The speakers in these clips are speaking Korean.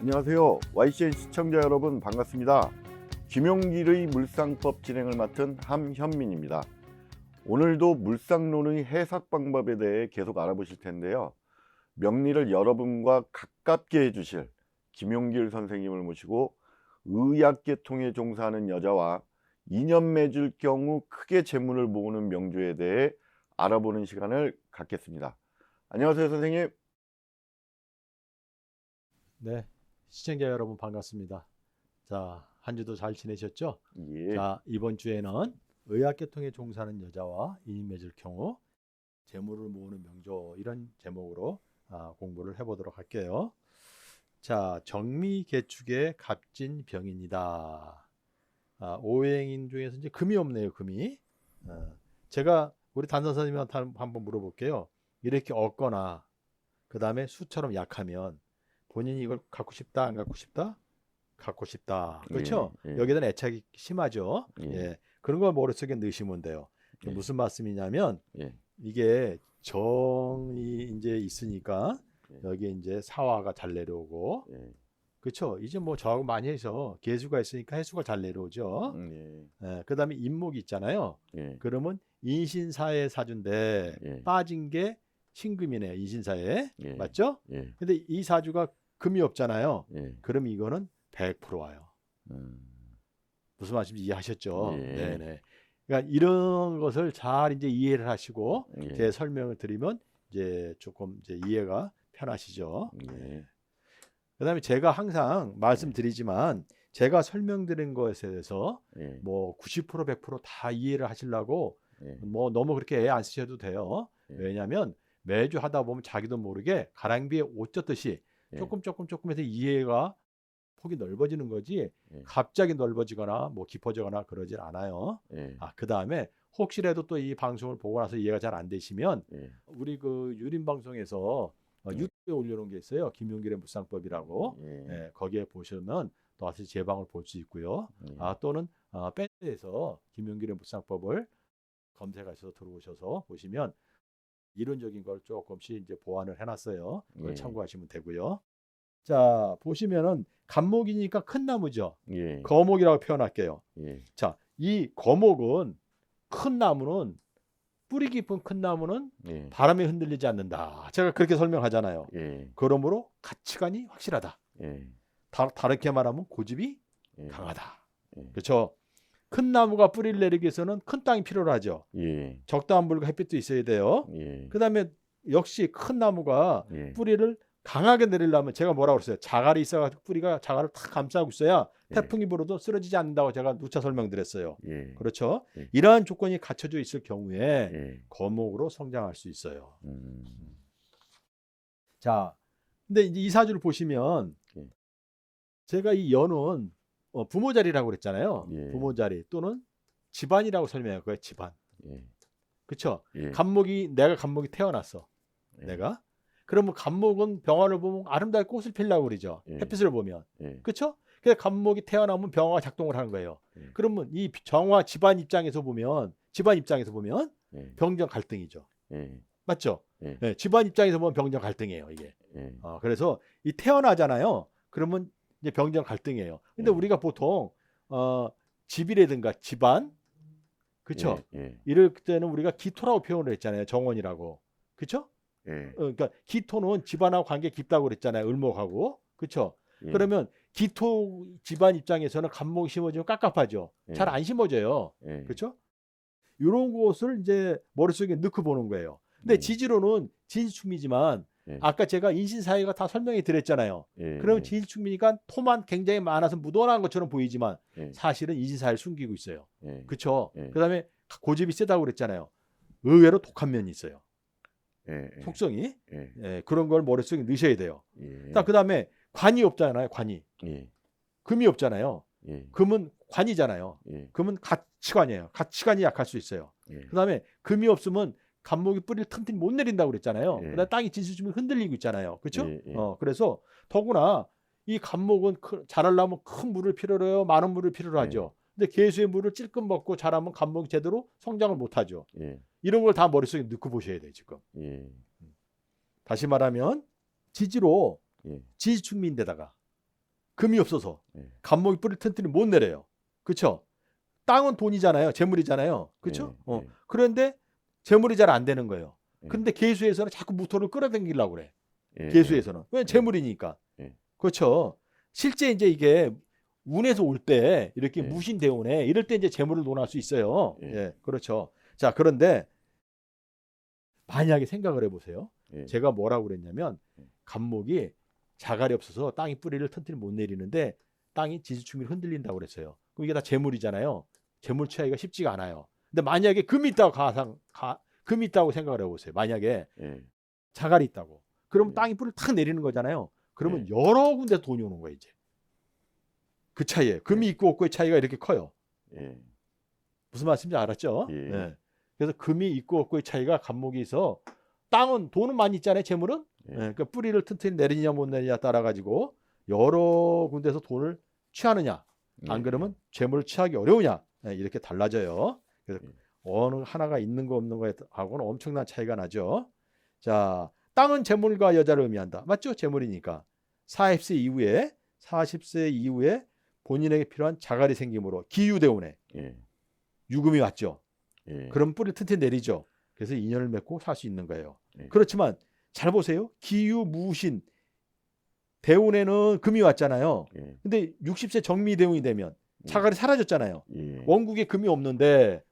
안녕하세요. YCN 시청자 여러분 반갑습니다. 김용길의 물상법 진행을 맡은 함현민입니다. 오늘도 물상론의 해석 방법에 대해 계속 알아보실 텐데요. 명리를 여러분과 가깝게 해주실 김용길 선생님을 모시고 의학계통에 종사하는 여자와 인연 맺을 경우 크게 재물을 모으는 명주에 대해 알아보는 시간을 갖겠습니다. 안녕하세요, 선생님. 네, 시청자 여러분 반갑습니다. 자, 한 주도 잘 지내셨죠? 예. 자, 이번 주에는 의학계통에 종사하는 여자와 인연 맺을 경우 재물을 모으는 명조 이런 제목으로 공부를 해보도록 할게요. 자, 정미개축의 갑진병인이다. 오행인 중에서 이제 금이 없네요, 금이. 제가 우리 단선 선생님한테 한번 물어볼게요. 이렇게 없거나 그 다음에 수처럼 약하면 본인이 이걸 갖고 싶다, 안 갖고 싶다? 갖고 싶다. 그렇죠? 예. 여기에는 애착이 심하죠. 예. 예. 그런 걸 머릿속에 넣으시면 돼요. 예. 무슨 말씀이냐면 예. 이게 정이 이제 있으니까 예. 여기에 이제 사화가 잘 내려오고 예. 그렇죠? 이제 뭐 저하고 많이 해서 계수가 있으니까 해수가 잘 내려오죠. 예. 예. 그다음에 인목이 있잖아요. 예. 그러면 인신사의 사주인데 예. 빠진 게 신금이네요. 인신사에. 예. 맞죠? 예. 근데 이 사주가 금이 없잖아요. 예. 그럼 이거는 100% 와요. 무슨 말씀인지 이해하셨죠? 예. 네네. 그러니까 이런 것을 잘 이제 이해를 하시고 예. 제 설명을 드리면 이제 조금 이제 이해가 편하시죠. 예. 그다음에 제가 항상 말씀드리지만 제가 설명드린 것에 대해서 예. 뭐 90% 100%다 이해를 하시려고 예. 뭐 너무 그렇게 애 안 쓰셔도 돼요. 예. 왜냐하면 매주 하다 보면 자기도 모르게 가랑비에 옷 젖듯이 예. 조금 해서 이해가 폭이 넓어지는 거지 예. 갑자기 넓어지거나 뭐 깊어지거나 그러질 않아요. 예. 그다음에 혹시라도 또 이 방송을 보고 나서 이해가 잘 안 되시면 예. 우리 그 유림 방송에서 유튜브에 올려놓은 게 있어요. 김용길의 묻상법이라고. 예. 예, 거기에 보시면 또 다시 제 방을 볼 수 있고요. 예. 또는 밴드에서 김용길의 묻상법을 검색하셔서 들어오셔서 보시면 이론적인 걸 조금씩 이제 보완을 해놨어요. 그걸 예. 참고하시면 되고요. 자, 보시면은 갑목이니까 큰 나무죠. 예. 거목이라고 표현할게요. 예. 자, 이 거목은 큰 나무는 뿌리 깊은 큰 나무는 예. 바람에 흔들리지 않는다. 제가 그렇게 설명하잖아요. 예. 그러므로 가치관이 확실하다. 예. 다르게 말하면 고집이 예. 강하다. 예. 그렇죠? 큰 나무가 뿌리를 내리기 위해서는 큰 땅이 필요하죠. 예. 적당한 물과 햇빛도 있어야 돼요. 예. 그다음에 역시 큰 나무가 예. 뿌리를 강하게 내리려면 제가 뭐라고 그랬어요? 자갈이 있어가지고 뿌리가 자갈을 탁 감싸고 있어야 예. 태풍이 불어도 쓰러지지 않는다고 제가 누차 설명드렸어요. 예. 그렇죠? 예. 이러한 조건이 갖춰져 있을 경우에 예. 거목으로 성장할 수 있어요. 음. 자, 근데 이제 이 사주를 보시면 예. 제가 이 연은 부모 자리라고 그랬잖아요. 예. 부모 자리 또는 집안이라고 설명할 거예요. 집안. 예. 그렇죠? 예. 내가 갑목이 태어났어. 예. 내가. 그러면 갑목은 병화를 보면 아름다운 꽃을 피려고 그러죠. 예. 햇빛을 보면. 예. 그렇죠? 그래서 갑목이 태어나면 병화가 작동을 하는 거예요. 예. 그러면 이 정화 집안 입장에서 보면 예. 병정 갈등이죠. 예. 맞죠? 예. 네, 집안 입장에서 보면 병정 갈등이에요, 이게. 예. 그래서 이 태어나잖아요. 그러면 이제 병정 갈등이에요. 근데 예. 우리가 보통 집이라든가 집안 그렇죠? 예. 이럴 때는 우리가 기토라고 표현을 했잖아요. 정원이라고. 그렇죠? 예. 그러니까 기토는 집안하고 관계 깊다고 그랬잖아요. 을목하고. 그렇죠? 예. 그러면 기토 집안 입장에서는 갑목이 심어지면 깝깝하죠. 예. 잘 안 심어져요. 예. 그렇죠? 이런 것을 이제 머릿속에 넣고 보는 거예요. 근데 예. 지지로는 진수충이지만 예. 아까 제가 인신사회가 다 설명해 드렸잖아요. 예. 그러면 진수충이니까 토만 굉장히 많아서 묻어나는 것처럼 보이지만 예. 사실은 인신사회를 숨기고 있어요. 예. 그렇죠? 예. 그다음에 고집이 세다고 그랬잖아요. 의외로 독한 면이 있어요. 예. 속성이. 예. 예, 그런 걸 머릿속에 넣으셔야 돼요. 예. 그다음에 관이 없잖아요. 관이. 예. 금이 없잖아요. 예. 금은 관이잖아요. 예. 금은 가치관이에요. 가치관이 약할 수 있어요. 예. 그다음에 금이 없으면 갑목이 뿌리를 튼튼히 못 내린다고 그랬잖아요. 예. 그다음에 땅이 진수주면 흔들리고 있잖아요. 그렇죠? 예. 예. 그래서 더구나 이 갑목은 자라려면 큰 물을 필요로 해요. 많은 물을 필요로 하죠. 근데 개수의 물을 찔끔 먹고 자라면 갑목이 제대로 성장을 못 하죠. 예. 이런 걸 다 머릿속에 넣고 보셔야 돼요, 지금. 예. 다시 말하면 지지로 예. 지지축민데다가 금이 없어서 예. 갑목이 뿌리를 튼튼히 못 내려요. 그렇죠? 땅은 돈이잖아요. 재물이잖아요. 그렇죠? 예, 예. 그런데 재물이 잘 안 되는 거예요. 예. 근데 계수에서는 자꾸 무토를 끌어당기려고 그래. 예, 계수에서는. 왜? 재물이니까. 예. 그렇죠. 실제 이제 이게 운에서 올 때 이렇게 예. 무신대운에 이럴 때 이제 재물을 논할 수 있어요. 예. 예, 그렇죠. 자, 그런데 만약에 생각을 해보세요. 예. 제가 뭐라고 그랬냐면 예. 갑목이 자갈이 없어서 땅이 뿌리를 튼튼히 못 내리는데 땅이 지지충미로 흔들린다고 그랬어요. 그럼 이게 다 재물이잖아요. 재물 취하기가 쉽지가 않아요. 근데 만약에 금이 있다고 금이 있다고 생각을 해보세요. 만약에 예. 자갈이 있다고. 그러면 예. 땅이 뿌리를 탁 내리는 거잖아요. 그러면 예. 여러 군데 돈이 오는 거예요, 이제. 그 차이에 금이 있고 없고의 차이가 이렇게 커요. 예. 무슨 말씀인지 알았죠? 예. 예. 그래서 금이 있고 없고의 차이가 갑목이 있어. 땅은 돈은 많이 있잖아요, 재물은. 예. 예. 그러니까 뿌리를 튼튼히 내리냐 못 내리냐 따라 가지고 여러 군데서 돈을 취하느냐, 안 그러면 재물을 취하기 어려우냐, 예, 이렇게 달라져요. 그래서 예. 어느 하나가 있는 거 없는 거하고는 엄청난 차이가 나죠. 자, 땅은 재물과 여자를 의미한다. 맞죠? 재물이니까. 40세 이후에 본인에게 필요한 자갈이 생기므로 기유대운에 예. 유금이 왔죠. 예. 그럼 뿌리 튼튼히 내리죠. 그래서 인연을 맺고 살 수 있는 거예요. 예. 그렇지만 잘 보세요. 기유 무신 대운에는 금이 왔잖아요. 예. 근데 60세 정미대운이 되면 자갈이 사라졌잖아요. 예. 원국에 금이 없는데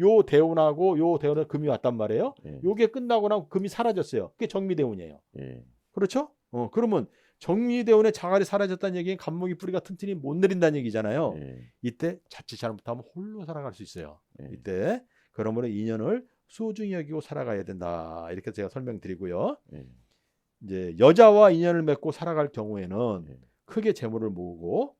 요 대운하고 요 대운에 금이 왔단 말이에요. 예. 요게 끝나고 나면 금이 사라졌어요. 그게 정미대운이에요. 예. 그렇죠? 그러면 정미대운에 자갈이 사라졌다는 얘기는 갑목이 뿌리가 튼튼히 못 내린다는 얘기잖아요. 예. 이때 자칫 잘못하면 홀로 살아갈 수 있어요. 예. 이때 그러므로 인연을 소중히 여기고 살아가야 된다. 이렇게 제가 설명드리고요. 예. 이제 여자와 인연을 맺고 살아갈 경우에는 예. 크게 재물을 모으고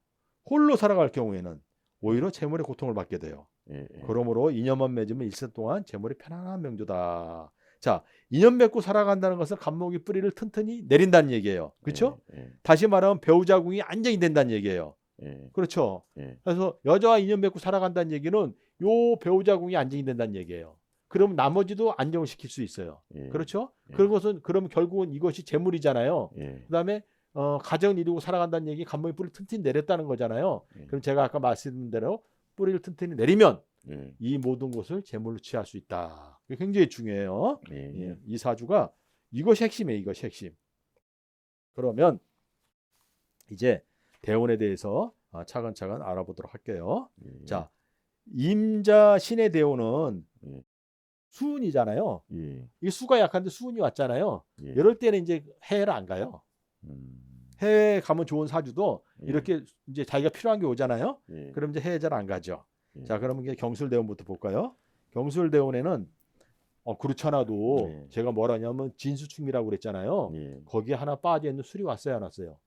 홀로 살아갈 경우에는 오히려 재물의 고통을 받게 돼요. 예. 그러므로 인연만 맺으면 일생 동안 재물이 편안한 명조다. 자, 인연 맺고 살아간다는 것은 갑목이 뿌리를 튼튼히 내린다는 얘기예요. 그렇죠? 예. 다시 말하면 배우자궁이 안정이 된다는 얘기예요. 예. 그렇죠? 예. 그래서 여자와 인연 맺고 살아간다는 얘기는 요 배우자궁이 안정이 된다는 얘기예요. 그럼 나머지도 안정을 시킬 수 있어요. 예. 그렇죠? 예. 그러면 결국은 이것이 재물이잖아요. 예. 그다음에 가정을 이루고 살아간다는 얘기 갑목이 뿌리를 튼튼히 내렸다는 거잖아요. 예. 그럼 제가 아까 말씀드린 대로 뿌리를 튼튼히 내리면 예. 이 모든 것을 재물로 취할 수 있다. 이게 굉장히 중요해요. 예. 예, 이 사주가 이것이 핵심이에요. 이것이 핵심. 그러면 이제 대운에 대해서 차근차근 알아보도록 할게요. 예. 자, 임자 신의 대운은 예. 수운이잖아요. 예. 이 수가 약한데 수운이 왔잖아요. 예. 이럴 때는 이제 해외를 안 가요. 해외 가면 좋은 사주도 예. 이렇게 이제 자기가 필요한 게 오잖아요. 예. 그럼 이제 해외 잘 안 가죠. 예. 자, 그러면 이제 경술대운부터 볼까요? 경술대운에는 그렇잖아도 네. 제가 뭐라냐면 진수충미라고 그랬잖아요. 예. 거기에 하나 빠져 있는 술이 왔어요, 안 왔어요?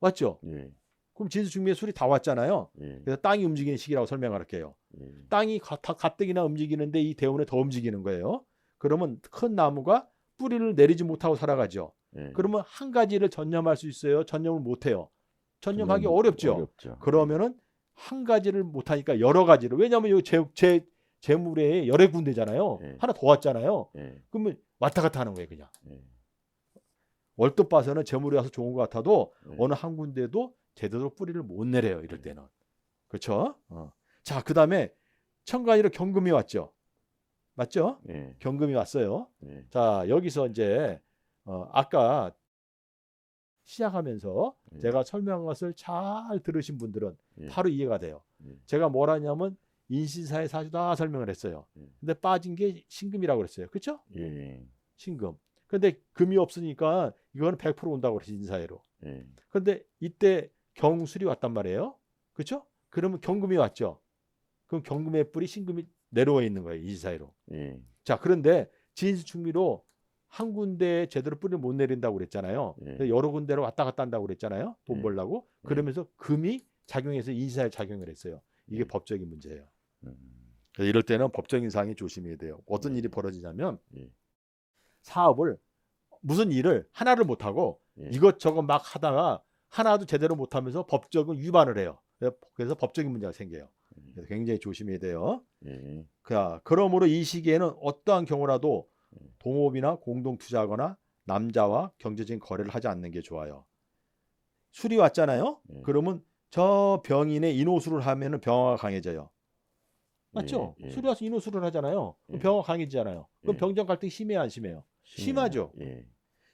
왔죠? 예. 그럼 진수충미의 술이 다 왔잖아요. 예. 그래서 땅이 움직이는 시기라고 설명할게요. 예. 땅이 가뜩이나 움직이는데 이 대운에 더 움직이는 거예요. 그러면 큰 나무가 뿌리를 내리지 못하고 살아가죠. 예. 그러면 한 가지를 전념할 수 있어요? 전념을 못해요. 전념하기 전념 어렵죠. 어렵죠. 그러면은 한 가지를 못하니까 여러 가지를. 왜냐하면 이 재물에 여러 군데잖아요. 예. 하나 더 왔잖아요. 예. 그러면 왔다 갔다 하는 거예요, 그냥. 예. 월급 봐서는 재물이 와서 좋은 것 같아도 예. 어느 한 군데도 제대로 뿌리를 못 내려요, 이럴 때는. 그렇죠? 자, 그다음에 천간이로 경금이 왔죠. 맞죠? 예. 경금이 왔어요. 예. 자, 여기서 이제 아까 시작하면서 예. 제가 설명한 것을 잘 들으신 분들은 예. 바로 이해가 돼요. 예. 제가 뭘 하냐면 인신사의 사주 다 설명을 했어요. 예. 근데 빠진 게 신금이라고 그랬어요. 그렇죠? 예. 신금. 근데 금이 없으니까 이거는 100% 온다고 그랬어요. 인사회로. 예. 근데 이때 경술이 왔단 말이에요. 그렇죠? 그러면 경금이 왔죠. 그럼 경금의 뿔이 신금이 내려와 있는 거예요. 인사회로. 예. 자, 그런데 진수충미로 한 군데에 제대로 뿌리를 못 내린다고 그랬잖아요. 예. 여러 군데로 왔다 갔다 한다고 그랬잖아요. 돈 예. 벌려고. 그러면서 금이 작용해서 인사에 작용을 했어요. 이게 예. 법적인 문제예요. 음. 그래서 이럴 때는 법적인 사항이 조심해야 돼요. 어떤 예. 일이 벌어지냐면 예. 사업을 무슨 일을 하나를 못하고 예. 이것저것 막 하다가 하나도 제대로 못하면서 법적인 위반을 해요. 그래서 법적인 문제가 생겨요. 그래서 굉장히 조심해야 돼요. 예. 그러므로 이 시기에는 어떠한 경우라도 동업이나 공동 투자하거나 남자와 경제적인 거래를 하지 않는 게 좋아요. 술이 왔잖아요. 예. 그러면 저 병인의 인호술을 하면은 병화가 강해져요. 맞죠? 예. 술이 와서 인호술을 하잖아요. 그럼 예. 병화가 강해지잖아요. 그럼 예. 병정 갈등이 심해요, 안 심해요? 심하죠. 예.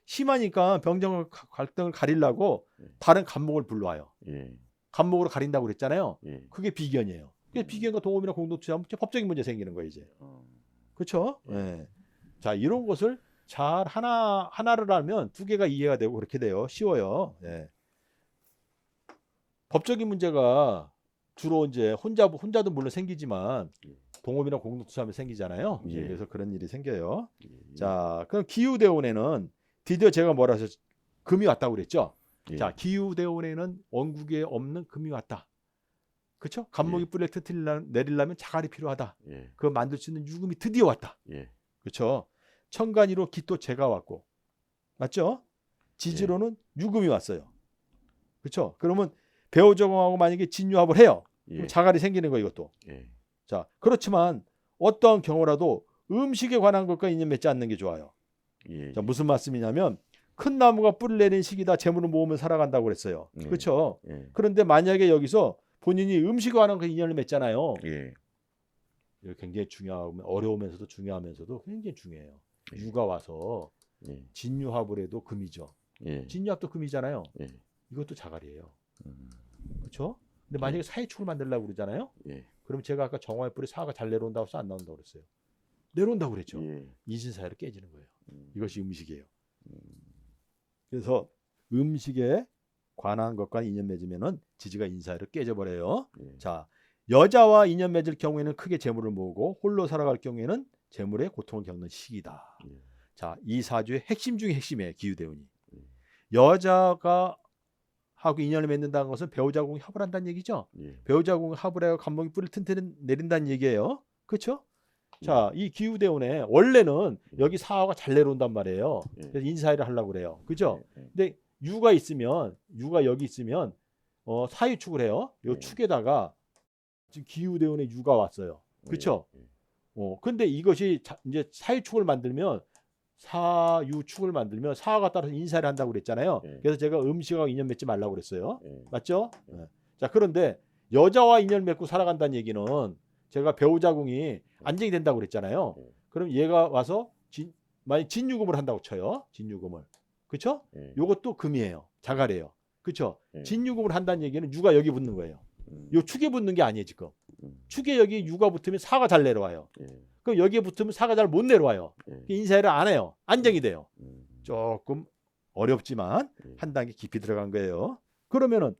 심하니까 병정 갈등을 가리려고 예. 다른 간목을 불러와요. 예. 간목으로 가린다고 그랬잖아요. 예. 그게 비견이에요. 그게 비견과 동업이나 공동투자하면 법적인 문제 생기는 거예요, 이제. 그렇죠? 예. 자, 이런 것을 잘 하나를 알면 두 개가 이해가 되고 그렇게 돼요. 쉬워요. 예. 법적인 문제가 주로 이제 혼자도 물론 생기지만 동업이나 공동투자하면 생기잖아요. 예. 그래서 그런 일이 생겨요. 예. 자, 그럼 기후대운에는 드디어 제가 뭐라 해서 금이 왔다고 그랬죠. 예. 자, 기후대운에는 원국에 없는 금이 왔다. 그렇죠? 간목이 뿌리를 내리려면 자갈이 필요하다. 예. 그거 만들 수 있는 유금이 드디어 왔다. 예. 그렇죠? 천간이로 기토 재가 왔고, 맞죠? 지지로는 유금이 왔어요. 그렇죠? 그러면 배우정하고 만약에 진유합을 해요. 그럼 예. 자갈이 생기는 거 이것도. 예. 자, 그렇지만 어떠한 경우라도 음식에 관한 것과 인연 맺지 않는 게 좋아요. 예. 자, 무슨 말씀이냐면 큰 나무가 뿌리를 내리는 시기다 재물을 모으면 살아간다고 그랬어요. 예. 그렇죠? 예. 그런데 만약에 여기서 본인이 음식에 관한 그 인연을 맺잖아요. 예. 이거 굉장히 중요하고 어려우면서도 중요하면서도 굉장히 중요해요. 예. 유가 와서 예. 진유합을 해도 금이죠. 예. 진유합도 금이잖아요. 예. 이것도 자갈이에요. 음. 그렇죠? 근데 만약에 사이축을 만들려고 그러잖아요. 예. 그럼 제가 아까 정화의 뿌리 사가 잘 내려온다고 해서 안 나온다고 그랬어요. 내려온다고 그랬죠. 예. 이진 사이로 깨지는 거예요. 음. 이것이 음식이에요. 음. 그래서 음식에 관한 것과 인연 맺으면은 지지가 인사이로 깨져버려요. 예. 자, 여자와 인연 맺을 경우에는 크게 재물을 모으고 홀로 살아갈 경우에는 재물의 고통을 겪는 시기다. 예. 자, 이 사주의 핵심 중에 핵심이에요. 기후대운이. 예. 여자가 하고 인연을 맺는다는 것은 배우자궁이 합을 한다는 얘기죠. 예. 배우자궁이 합을 해서 간목이 뿌리를 튼튼히 내린다는 얘기예요. 그렇죠? 자, 이 기후대운에 원래는 여기 사화가 잘 내려온단 말이에요. 예. 그래서 인사이를 하려고 그래요. 그죠? 예. 근데 유가 여기 있으면 사유축을 해요. 요 예. 축에다가 지금 기후대운에 유가 왔어요. 그렇죠? 예. 근데 이것이 이제 사유축을 만들면 사유축을 만들면 사화가 따라서 인사를 한다고 그랬잖아요. 예. 그래서 제가 음식하고 인연 맺지 말라고 그랬어요. 예. 맞죠? 예. 네. 자, 그런데 여자와 인연 맺고 살아간다는 얘기는 제가 배우자궁이 안정이 된다고 그랬잖아요. 예. 그럼 얘가 와서 만약 진유금을 한다고 쳐요. 진유금을. 그렇죠? 예. 요것도 금이에요. 자갈이에요. 그렇죠? 예. 진유금을 한다는 얘기는 유가 여기 붙는 거예요. 음. 요 축에 붙는 게 아니에요, 지금. 음. 축에 여기 유가 붙으면 사가 잘 내려와요. 예. 그럼 여기에 붙으면 사가 잘 못 내려와요. 예. 인사를 안 해요. 안정이 돼요. 음. 조금 어렵지만 예. 한 단계 깊이 들어간 거예요. 그러면은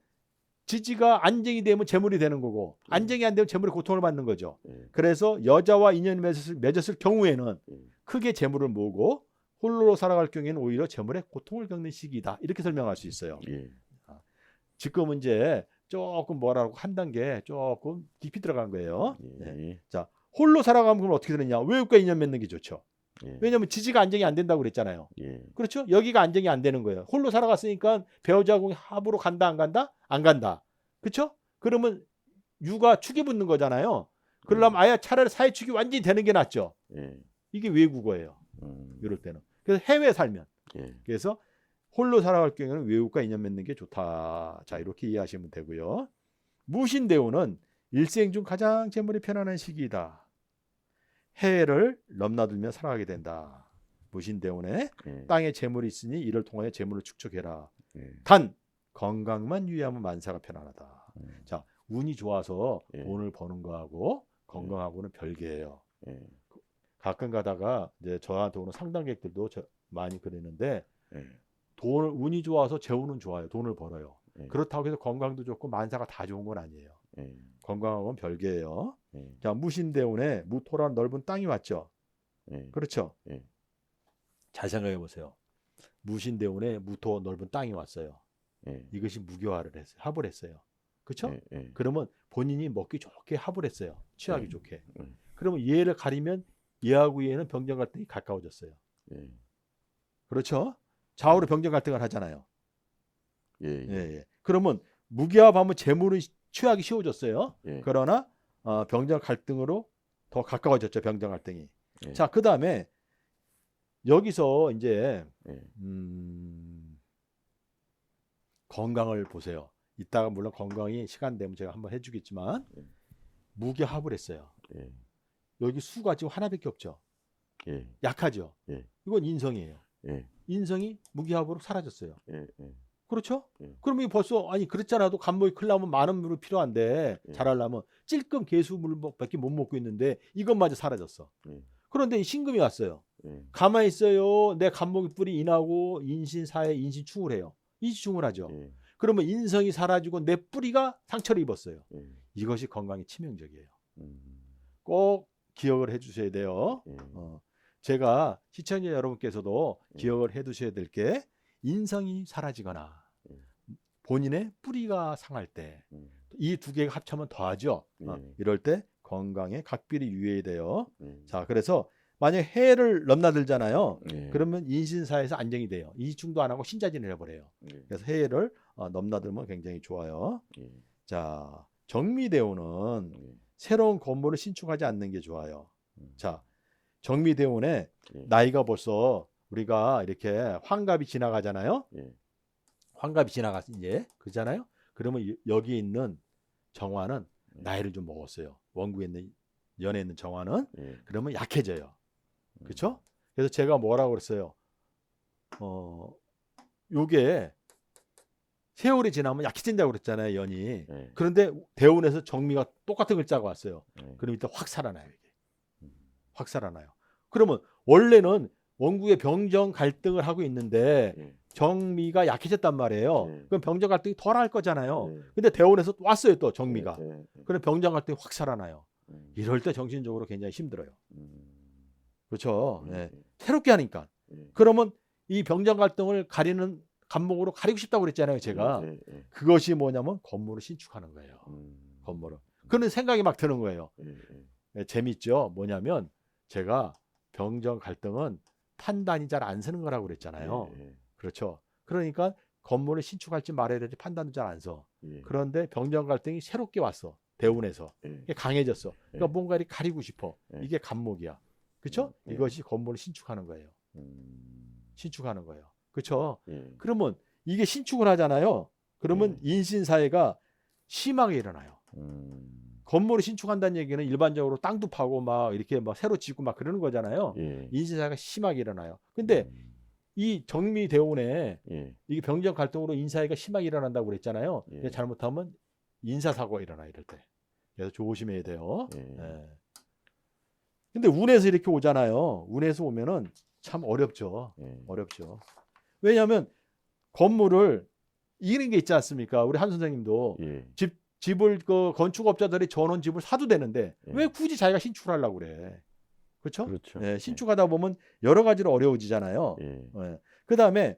지지가 안정이 되면 재물이 되는 거고 안정이 안 되면 재물의 고통을 받는 거죠. 예. 그래서 여자와 인연을 맺었을 경우에는 예. 크게 재물을 모으고 홀로 살아갈 경우에는 오히려 재물의 고통을 겪는 시기다. 이렇게 설명할 수 있어요. 예. 지금 이제 조금 뭐라고 한 단계 조금 깊이 들어간 거예요. 예. 네. 자, 홀로 살아가면 그럼 어떻게 되느냐? 외국과 인연 맺는 게 좋죠. 예. 왜냐하면 지지가 안정이 안 된다고 그랬잖아요. 예. 그렇죠? 여기가 안정이 안 되는 거예요. 홀로 살아갔으니까 배우자궁이 합으로 간다 안 간다? 안 간다. 그렇죠? 그러면 유가 축이 붙는 거잖아요. 그러려면 아예 차라리 사회축이 완전히 되는 게 낫죠. 예. 이게 외국어예요. 이럴 때는. 그래서 해외에 살면. 예. 그래서 홀로 살아갈 경우에는 외국과 인연 맺는 게 좋다. 자, 이렇게 이해하시면 되고요. 무신대운은 일생 중 가장 재물이 편안한 시기이다. 해외를 넘나들며 살아가게 된다. 무신대운에 예. 땅에 재물이 있으니 이를 통하여 재물을 축적해라. 예. 단 건강만 유의하면 만사가 편안하다. 음. 자, 운이 좋아서 예. 돈을 버는 거하고 건강하고는 별개예요. 예. 가끔 가다가 이제 저한테 오는 상담객들도 많이 그러는데 예. 운이 좋아서 재운은 좋아요. 돈을 벌어요. 예. 그렇다고 해서 건강도 좋고 만사가 다 좋은 건 아니에요. 예. 건강하고는 별개예요. 예. 자, 무신대운에 무토란 넓은 땅이 왔죠. 예. 그렇죠. 예. 잘 생각해 보세요. 무신대운에 무토 넓은 땅이 왔어요. 예. 이것이 무교화를 했어요. 합을 했어요. 그렇죠? 예. 예. 그러면 본인이 먹기 좋게 합을 했어요. 취하기 예. 좋게. 예. 그러면 얘를 가리면 얘하고 얘는 병정 갈등이 가까워졌어요. 예. 그렇죠? 좌우로 병정 갈등을 하잖아요. 예. 예, 예. 그러면 무교합하면 재물은 취하기 쉬워졌어요. 예. 그러나 병정 갈등으로 더 가까워졌죠. 병정 갈등이. 예. 자, 그 다음에 여기서 이제 예. 건강을 보세요. 이따가 물론 건강이 시간 되면 제가 한번 해주겠지만 예. 무기합을 했어요. 예. 여기 수가 지금 하나밖에 없죠. 예. 약하죠. 예. 이건 인성이에요. 예. 인성이 무기합으로 사라졌어요. 예. 예. 그렇죠? 예. 그러면 벌써 아니 그렇잖아도 간목이 크려면 많은 물이 필요한데 예. 잘하려면 찔끔 개수물밖에 못 먹고 있는데 이것마저 사라졌어. 예. 그런데 이 신금이 왔어요. 예. 가만히 있어요. 내 간목이 뿔이 인하고 인신사에 인신충을 해요. 인신충을 하죠. 예. 그러면 인성이 사라지고 내 뿌리가 상처를 입었어요. 예. 이것이 건강에 치명적이에요. 음. 꼭 기억을 해주셔야 돼요. 예. 제가 시청자 여러분께서도 예. 기억을 해두셔야 될 게 인성이 사라지거나 예. 본인의 뿌리가 상할 때 이 두 개가 합치면 더하죠. 예. 이럴 때 건강에 각별히 유의해야 돼요. 예. 자, 그래서 만약 해를 넘나들잖아요. 예. 그러면 인신사에서 안정이 돼요. 이중도 안 하고 신자진을 해버려요. 예. 그래서 해를 넘나들면 굉장히 좋아요. 예. 자, 정미대운은 예. 새로운 건물을 신축하지 않는 게 좋아요. 자, 정미대운에 예. 나이가 벌써 우리가 이렇게 환갑이 지나가잖아요. 예. 환갑이 지나갔 이제 그잖아요. 그러면 여기 있는 정화는 나이를 좀 먹었어요. 원구에 있는 연에 있는 정화는 예. 그러면 약해져요. 그렇죠? 그래서 제가 뭐라고 그랬어요? 요게 세월이 지나면 약해진다고 그랬잖아요, 연이. 예. 그런데 대운에서 정미가 똑같은 글자가 왔어요. 예. 그럼 이때 확 살아나요, 이게. 확 살아나요. 그러면 원래는 원구의 병정 갈등을 하고 있는데 예. 정미가 약해졌단 말이에요. 예. 그럼 병정 갈등이 덜 할 거잖아요. 예. 근데 대운에서 또 왔어요, 또 정미가. 예. 예. 그럼 병정 갈등이 확 살아나요. 음. 이럴 때 정신적으로 굉장히 힘들어요. 그렇죠? 예. 예. 새롭게 하니까. 예. 그러면 이 병정 갈등을 가리는 간목으로 가리고 싶다고 그랬잖아요, 제가. 예. 예. 그것이 뭐냐면 건물을 신축하는 거예요. 건물을. 그런 생각이 막 드는 거예요. 예. 예. 예, 재밌죠? 뭐냐면 제가 병정 갈등은 판단이 잘 안 서는 거라고 그랬잖아요. 예. 그렇죠. 그러니까 건물을 신축할지 말아야 될지 판단도 잘 안 서. 예. 그런데 병정 갈등이 새롭게 왔어. 대운에서. 예. 이게 강해졌어. 그러니까 예. 뭔가 이렇게 가리고 싶어. 예. 이게 간목이야. 그렇죠? 예. 이것이 건물을 신축하는 거예요. 신축하는 거예요. 그렇죠? 예. 그러면 이게 신축을 하잖아요. 그러면 인신사회가 심하게 일어나요. 건물을 신축한다는 얘기는 일반적으로 땅도 파고 막 이렇게 막 새로 짓고 막 그러는 거잖아요. 예. 인신사회가 심하게 일어나요. 근데 이 정미대운에 예. 이게 병정 갈등으로 인사회가 심하게 일어난다고 그랬잖아요. 예. 근데 잘못하면 인사사고가 일어나 이럴 때. 그래서 조심해야 돼요. 예. 예. 근데 운에서 이렇게 오잖아요. 운에서 오면은 참 어렵죠. 예. 어렵죠. 왜냐하면 건물을 이기는 게 있지 않습니까? 우리 한 선생님도 예. 집을 그 건축업자들이 전원 집을 사도 되는데 예. 왜 굳이 자기가 신축을 하려고 그래? 그렇죠? 그렇죠. 예, 신축하다 보면 여러 가지로 어려워지잖아요. 예. 예. 그다음에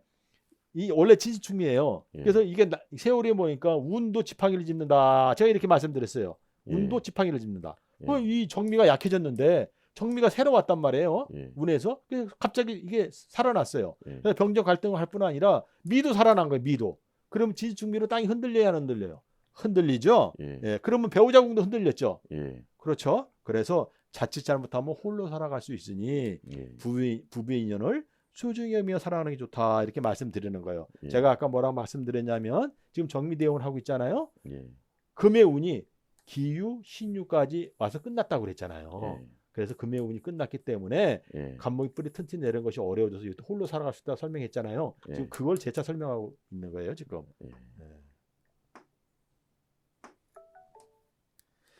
이 원래 진시충이에요. 예. 그래서 이게 세월이 보니까 운도 지팡이를 짚는다. 제가 이렇게 말씀드렸어요. 예. 운도 지팡이를 짚는다. 예. 그럼 이 정미가 약해졌는데 정미가 새로 왔단 말이에요. 예. 운에서 그래서 갑자기 이게 살아났어요. 예. 그래서 병정 갈등을 할 뿐 아니라 미도 살아난 거예요. 미도. 그럼 진시충미로 땅이 흔들려야 안 흔들려요? 흔들리죠. 예. 예. 그러면 배우자궁도 흔들렸죠. 예. 그렇죠. 그래서 자칫 잘못하면 홀로 살아갈 수 있으니 예. 부부의 인연을 소중히 여기며 살아가는 게 좋다 이렇게 말씀드리는 거예요. 예. 제가 아까 뭐라고 말씀드렸냐면 지금 정미대운을 하고 있잖아요. 예. 금의 운이 기유, 신유까지 와서 끝났다고 그랬잖아요. 예. 그래서 금의 운이 끝났기 때문에 예. 간목이 뿌리 튼튼히 내는 것이 어려워져서 홀로 살아갈 수 있다 설명했잖아요. 예. 지금 그걸 재차 설명하고 있는 거예요 지금. 예.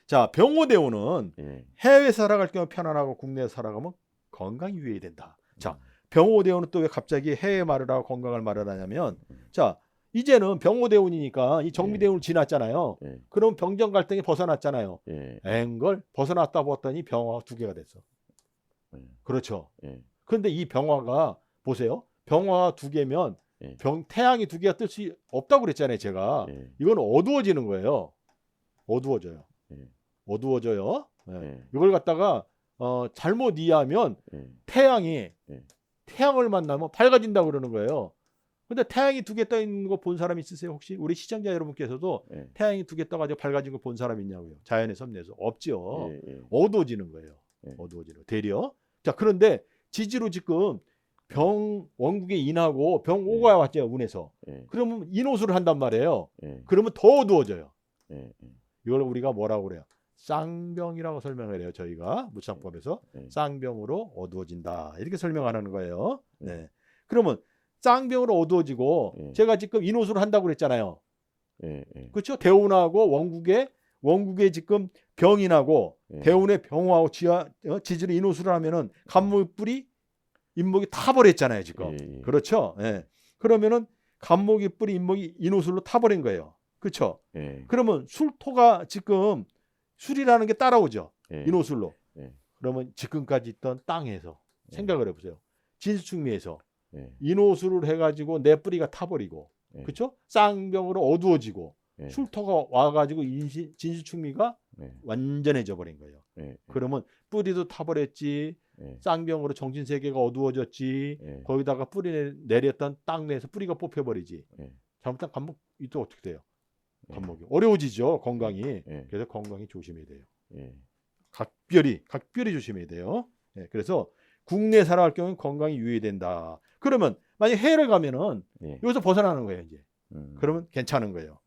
자, 병호대운은 예. 해외 살아갈 경우 편안하고 국내에 살아가면 건강이 유의해야 된다. 자, 병호대운은 또 왜 갑자기 해외 말을 하고 건강을 말을 하냐면 자, 이제는 병호대운이니까 이 정미대운을 지났잖아요. 예. 그럼 병정 갈등이 벗어났잖아요. 예. 앵걸 벗어났다 보았더니 병화가 두 개가 됐어. 예. 그렇죠. 예. 그런데 이 병화가 보세요. 병화 두 개면 예. 태양이 두 개가 뜰 수 없다고 그랬잖아요. 제가. 예. 이건 어두워지는 거예요. 어두워져요. 예. 어두워져요. 예. 예. 이걸 갖다가 잘못 이해하면 예. 태양이 예. 태양을 만나면 밝아진다고 그러는 거예요. 근데 태양이 두 개 떠 있는 거 본 사람 있으세요? 혹시 우리 시청자 여러분께서도 예. 태양이 두 개 떠가지고 밝아진 거 본 사람 있냐고요? 자연의 섭리에서 없죠. 예. 예. 어두워지는 거예요. 예. 어두워지는 거. 되려. 자, 그런데 지지로 지금 병 원국에 인하고 병 오가 왔죠, 운에서. 예. 그러면 인호수를 한단 말이에요. 예. 그러면 더 어두워져요. 예. 이걸 우리가 뭐라고 그래요? 쌍병이라고 설명을 해요. 저희가 무창법에서 예. 쌍병으로 어두워진다 이렇게 설명하는 거예요. 네. 그러면 쌍병으로 어두워지고 예. 제가 지금 인호수를 한다고 그랬잖아요. 예. 예. 그렇죠? 대운하고 원국에 지금 병인하고 예. 대운의 병호하고 지지로 인호수를 하면은 간목이 인목이 타버렸잖아요 지금. 예. 그렇죠? 예. 그러면은 간목이 뿌리 인목이 인호술로 타버린 거예요. 그렇죠? 예. 그러면 술토가 지금 술이라는 게 따라오죠. 예. 인호술로. 예. 그러면 지금까지 있던 땅에서 생각을 해보세요. 진수충미에서 예. 인호술을 해가지고 내 뿌리가 타버리고, 예. 그렇죠? 쌍병으로 어두워지고 예. 술토가 와가지고 진수충미가 예. 완전해져 버린 거예요. 예. 그러면 뿌리도 타버렸지, 예. 쌍병으로 정신세계가 어두워졌지, 예. 거기다가 뿌리 내렸던 땅 내에서 뿌리가 뽑혀버리지. 예. 잘못한 간목이 또 어떻게 돼요? 예. 간목이 어려워지죠, 건강이. 예. 그래서 건강이 조심해야 돼요. 예. 각별히 조심해야 돼요. 예, 그래서 국내 살아갈 경우는 건강이 유의된다. 그러면 만약 해외를 가면은 예. 여기서 벗어나는 거예요, 이제. 음. 그러면 괜찮은 거예요.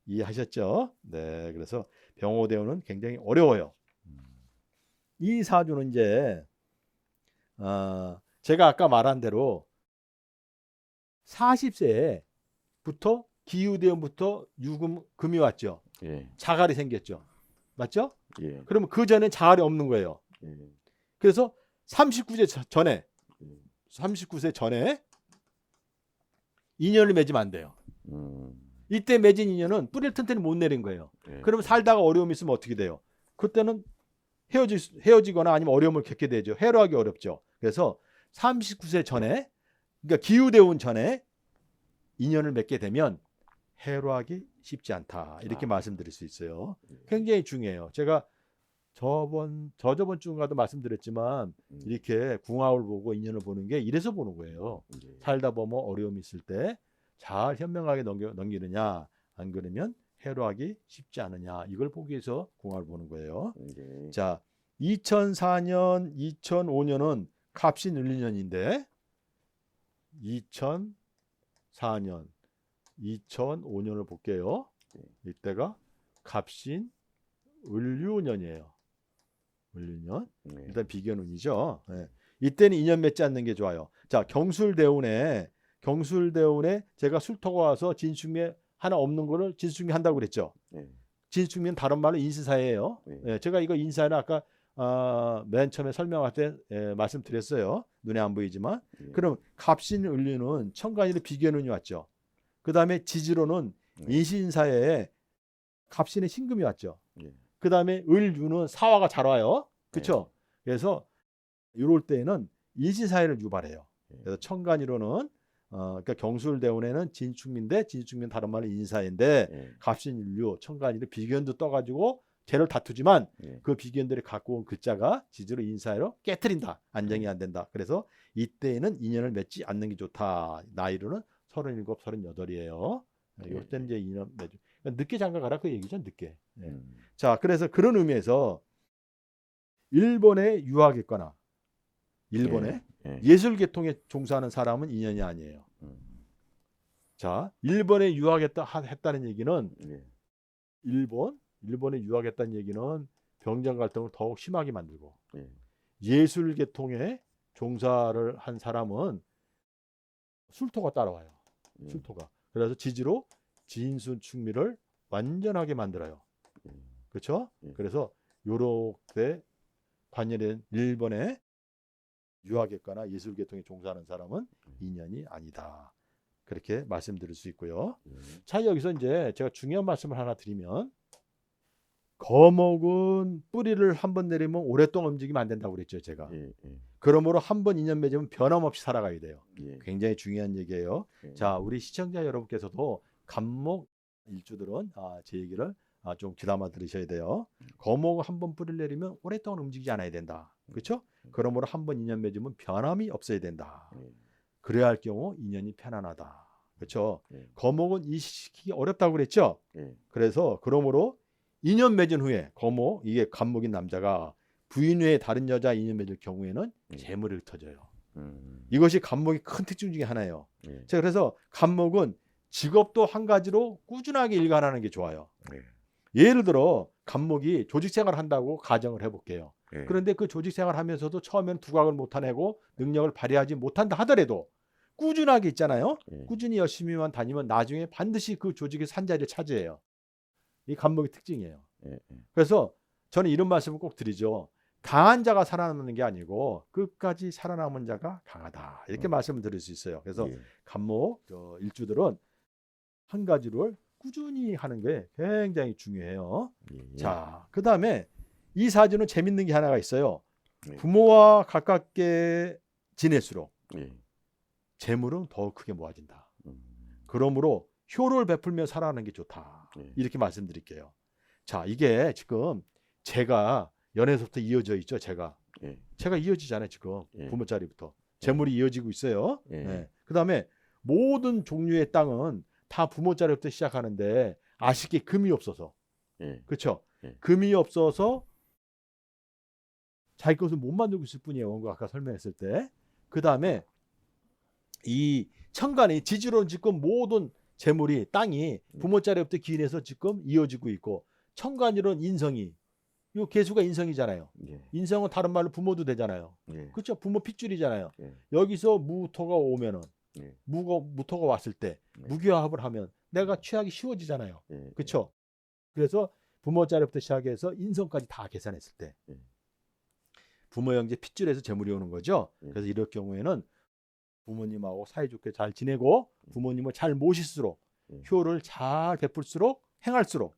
이해하셨죠? 네, 그래서 병호대운은 굉장히 어려워요. 이 사주는 이제 제가 아까 말한 대로 40세부터 기후대운부터 금이 왔죠. 예. 자갈이 생겼죠. 맞죠? 예. 그러면 그 전에 자갈이 없는 거예요. 예. 그래서 39세 전에 예. 39세 전에 인연을 맺으면 안 돼요. 음. 이때 맺은 인연은 뿌리를 튼튼히 못 내린 거예요. 예. 그러면 살다가 어려움이 있으면 어떻게 돼요? 그때는 헤어지거나 아니면 어려움을 겪게 되죠. 해로하기 어렵죠. 그래서 39세 전에, 그러니까 기후대운 전에 인연을 맺게 되면 해로하기 쉽지 않다. 이렇게 말씀드릴 수 있어요. 굉장히 중요해요. 제가 저저번 주인가도 말씀드렸지만 이렇게 궁합을 보고 인연을 보는 게 이래서 보는 거예요. 예. 살다 보면 어려움이 있을 때 잘 현명하게 넘기느냐, 안 그러면 해로하기 쉽지 않으냐, 이걸 보기 위해서 궁합을 보는 거예요. 예. 자, 2004년, 2005년은 갑신 을류년인데 2004년, 2005년을 볼게요. 이때가 갑신 을류년이에요. 을류년. 예. 일단 비견운이죠. 예. 이때는 인연 맺지 않는 게 좋아요. 자, 경술대운에 제가 술토가 와서 진수충미 하나 없는 거를 진수충미 한다고 그랬죠. 예. 진수충미는 다른 말로 인수사예요. 네. 예, 제가 이거 인사는 아까 맨 처음에 설명할 때 말씀드렸어요. 눈에 안 보이지만. 예. 그럼 갑신 을류는 천간이로 비견운이 왔죠. 그 다음에 지지로는 인신사에 갑신의 신금이 왔죠. 예. 그 다음에 을류는 사화가 잘 와요. 그렇죠? 그래서 이럴 때는 인신사회를 유발해요. 그래서 천간이로는 그러니까 경술대운에는 진축민인데 진축민 다른 말로 인사인데 예. 갑신일류 천간이로 비견도 떠가지고 죄를 다투지만 예. 그 비견들이 갖고 온 글자가 지지로 인사회로 깨트린다. 안정이 안 된다. 그래서 이때에는 인연을 맺지 않는 게 좋다. 나이로는 37, 38이에요. 이때는 이제 인연 맺죠. 그러니까 늦게 장가가라 그 얘기죠. 늦게. 자, 그래서 그런 의미에서 일본에 유학했거나 일본에 예. 예술계통에 종사하는 사람은 인연이 아니에요. 자, 일본에 유학했다는 얘기는 예. 일본에 유학했다는 얘기는 병장 갈등을 더욱 심하게 만들고 예. 예술계통에 종사를 한 사람은 술토가 따라와요. 예. 술토가. 그래서 지지로 진수충미를 완전하게 만들어요. 그렇죠? 예. 그래서 요렇게 관련된 일본에 유학했거나 예술계통에 종사하는 사람은 인연이 아니다. 그렇게 말씀드릴 수 있고요. 자, 여기서 이제 제가 중요한 말씀을 하나 드리면 거목은 뿌리를 한번 내리면 오랫동안 움직이면 안 된다고 그랬죠, 제가. 예. 그러므로 한번 인연 맺으면 변함없이 살아가야 돼요. 예. 굉장히 중요한 얘기예요. 예. 자, 우리 시청자 여러분께서도 간목 일주들은 제 얘기를 좀 귀담아 들으셔야 돼요. 거목 한번 뿌리를 내리면 오랫동안 움직이지 않아야 된다. 그렇죠? 그러므로 한번 인연 맺으면 변함이 없어야 된다. 그래야 할 경우 인연이 편안하다. 그렇죠? 거목은 이식이 어렵다고 그랬죠? 그래서 그러므로 인연 맺은 후에 이게 간목인 남자가 부인 외에 다른 여자 인연 맺을 경우에는 재물이 흩어져요. 이것이 간목의 큰 특징 중에 하나예요. 예. 자, 그래서 간목은 직업도 한 가지로 꾸준하게 일관하는 게 좋아요. 예. 예를 들어 간목이 조직생활을 한다고 가정을 해볼게요. 예. 그런데 그 조직생활을 하면서도 처음에는 두각을 못해내고 능력을 발휘하지 못한다 하더라도 꾸준하게 있잖아요. 예. 꾸준히 열심히만 다니면 나중에 반드시 그 조직의 산자리를 차지해요. 이 간목의 특징이에요. 예. 예. 그래서 저는 이런 말씀을 꼭 드리죠. 강한 자가 살아남는 게 아니고 끝까지 살아남은 자가 강하다. 이렇게 말씀을 드릴 수 있어요. 그래서 예. 간목 일주들은 한 가지를 꾸준히 하는 게 굉장히 중요해요. 예. 자, 그 다음에 이 사주는 재밌는 게 하나가 있어요. 예. 부모와 가깝게 지낼수록 예. 재물은 더 크게 모아진다. 음. 그러므로 효를 베풀며 살아가는 게 좋다. 예. 이렇게 말씀드릴게요. 자, 이게 지금 제가 연애에서부터 이어져 있죠. 제가 예. 이어지잖아요. 지금 예. 부모 자리부터 재물이 이어지고 있어요. 예. 네. 그 다음에 모든 종류의 땅은 다 부모 자리부터 시작하는데 아쉽게 금이 없어서 예. 그렇죠. 예. 금이 없어서 자기 것을 못 만들고 있을 뿐이에요. 원고 아까 설명했을 때. 그 다음에 이 천간이 지지로는 지금 모든 재물이 땅이 부모 자리부터 기인해서 지금 이어지고 있고 천간이로는 인성이 이 개수가 인성이잖아요. 예. 인성은 다른 말로 부모도 되잖아요. 예. 그렇죠. 부모 핏줄이잖아요. 예. 여기서 무토가 오면은 예. 무토가 왔을 때 네. 무교합을 하면 내가 취하기 쉬워지잖아요. 예. 그렇죠. 그래서 부모 자리부터 시작해서 인성까지 다 계산했을 때 예. 부모 형제 핏줄에서 재물이 오는 거죠. 예. 그래서 이럴 경우에는 부모님하고 사이좋게 잘 지내고 부모님을 잘 모실수록 예. 효를 잘 베풀수록 행할수록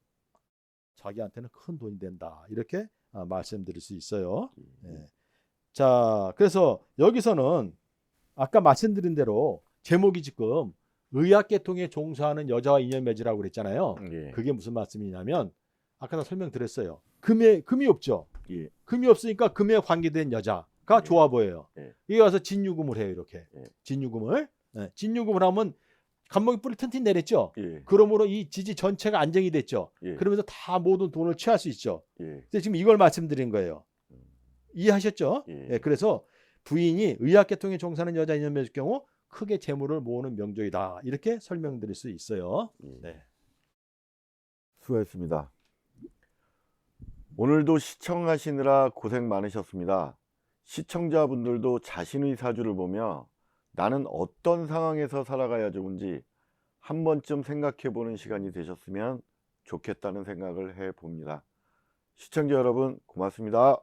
자기한테는 큰 돈이 된다. 이렇게 말씀드릴 수 있어요. 예. 자, 그래서 여기서는 아까 말씀드린 대로 제목이 지금 의학계통에 종사하는 여자와 인연 맺으라고 그랬잖아요. 예. 그게 무슨 말씀이냐면 아까 다 설명드렸어요. 금이 없죠. 예. 금이 없으니까 금에 관계된 여자가 예. 좋아 보여요. 예. 이게 와서 진유금을 해요. 이렇게 예. 진유금을 진유금을 하면 간목이 뿌리 튼튼히 내렸죠. 예. 그러므로 이 지지 전체가 안정이 됐죠. 예. 그러면서 다 모든 돈을 취할 수 있죠. 예. 근데 지금 이걸 말씀드린 거예요. 이해하셨죠? 예. 예, 그래서 부인이 의학계통에 종사하는 여자 인연 맺을 경우 크게 재물을 모으는 명절이다. 이렇게 설명드릴 수 있어요. 예. 네. 수고했습니다. 오늘도 시청하시느라 고생 많으셨습니다. 시청자분들도 자신의 사주를 보며 나는 어떤 상황에서 살아가야 좋은지 한 번쯤 생각해 보는 시간이 되셨으면 좋겠다는 생각을 해 봅니다. 시청자 여러분 고맙습니다.